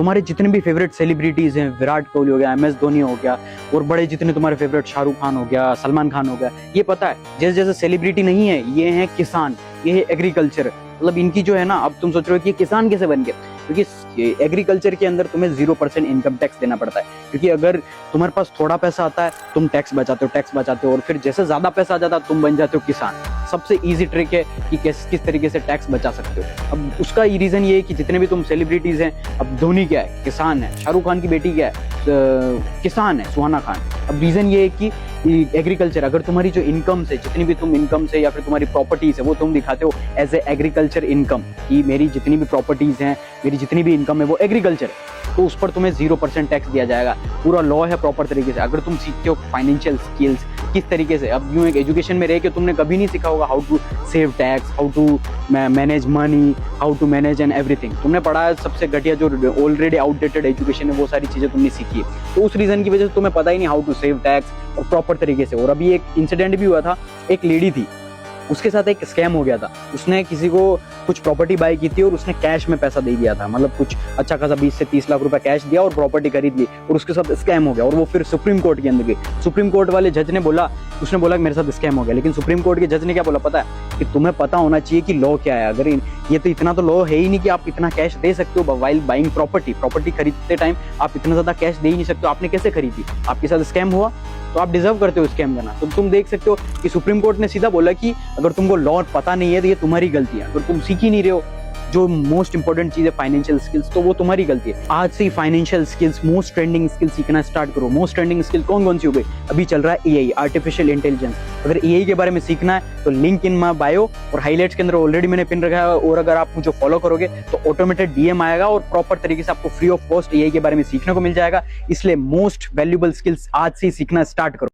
तुम्हारे जितने भी फेवरेट सेलिब्रिटीज हैं, विराट कोहली हो गया, MS धोनी हो गया, और बड़े जितने तुम्हारे फेवरेट शाहरुख खान हो गया, सलमान खान हो गया, ये पता है जैसे जैसे सेलिब्रिटी नहीं है, ये हैं किसान, ये है एग्रीकल्चर। मतलब इनकी जो है ना, अब तुम सोच रहे हो कि किसान कैसे बन गए, क्योंकि एग्रीकल्चर के अंदर तुम्हें 0% इनकम टैक्स देना पड़ता है। क्योंकि अगर तुम्हारे पास थोड़ा पैसा आता है, तुम टैक्स बचाते हो, और फिर जैसे ज्यादा पैसा आ जाता है तुम बन जाते हो किसान। सबसे इजी ट्रिक है कि किस तरीके से टैक्स बचा सकते हो। अब उसका रीजन ये है कि जितने भी तुम सेलिब्रिटीज हैं, अब धोनी क्या है, किसान है, शाहरुख खान की बेटी क्या है, किसान है, सुहाना खान। अब रीजन ये है कि एग्रीकल्चर, अगर तुम्हारी जो इनकम से, जितनी भी तुम इनकम से या फिर तुम्हारी प्रॉपर्टीज है वो तुम दिखाते हो एज ए एग्रीकल्चर इनकम, कि मेरी जितनी भी प्रॉपर्टीज हैं, मेरी जितनी भी इनकम है वो एग्रीकल्चर है, तो उस पर तुम्हें 0% टैक्स दिया जाएगा। पूरा लॉ है प्रॉपर तरीके से। अगर तुम सीखते हो फाइनेंशियल स्किल्स किस तरीके से, अब यूं एक एजुकेशन में रह के तुमने कभी नहीं सीखा होगा how to save tax, how to manage money, how to manage and everything. तुमने पढ़ा है सबसे घटिया जो ऑलरेडी आउटडेटेड एजुकेशन है, वो सारी चीजें तुमने सीखी है। तो उस रीजन की वजह से तुम्हें पता ही नहीं हाउ टू सेव टैक्स और प्रॉपर तरीके से। और अभी एक इंसिडेंट भी हुआ था, एक लेडी थी, उसके साथ एक स्कैम हो गया था। उसने किसी को कुछ प्रॉपर्टी बाय की थी और उसने कैश में पैसा दे दिया था, मतलब कुछ अच्छा खासा 20 से 30 लाख रुपए कैश दिया और प्रॉपर्टी खरीद ली, और उसके साथ स्कैम हो गया। और वो फिर सुप्रीम कोर्ट के अंदर गई। सुप्रीम कोर्ट वाले जज ने बोला, उसने बोला कि मेरे साथ स्कैम हो गया, लेकिन सुप्रीम कोर्ट के जज ने क्या बोला पता है, कि तुम्हें पता होना चाहिए कि लॉ क्या है। अगर ये तो इतना तो लॉ है ही नहीं कि आप इतना कैश दे सकते हो वाइल बाइंग प्रॉपर्टी खरीदते टाइम आप इतना ज्यादा कैश दे ही नहीं सकते हो। आपने कैसे खरीदी, आपके साथ स्कैम हुआ, तो आप डिजर्व करते हो स्कैम करना। तो तुम देख सकते हो कि सुप्रीम कोर्ट ने सीधा बोला कि अगर तुमको लॉ पता नहीं है तो ये तुम्हारी गलती है। अगर तुम सीख ही नहीं रहे हो जो मोस्ट इंपॉर्टेंट चीज है फाइनेंशियल स्किल्स, तो वो तुम्हारी गलती है। आज से financial skills, most trending skill सीखना स्टार्ट करो। मोस्ट ट्रेंडिंग स्किल कौन सी हो गई, अभी चल रहा है AI, आर्टिफिशियल इंटेलिजेंस। अगर AI के बारे में सीखना है तो लिंक इन माय बायो और हाईलाइट्स के अंदर ऑलरेडी मैंने पिन रखा है, और अगर आप मुझे फॉलो करोगे तो ऑटोमेटेड DM आएगा और प्रॉपर तरीके से आपको फ्री ऑफ कॉस्ट AI के बारे में सीखने को मिल जाएगा। इसलिए मोस्ट वैल्यूएबल स्किल्स आज से सीखना स्टार्ट करो।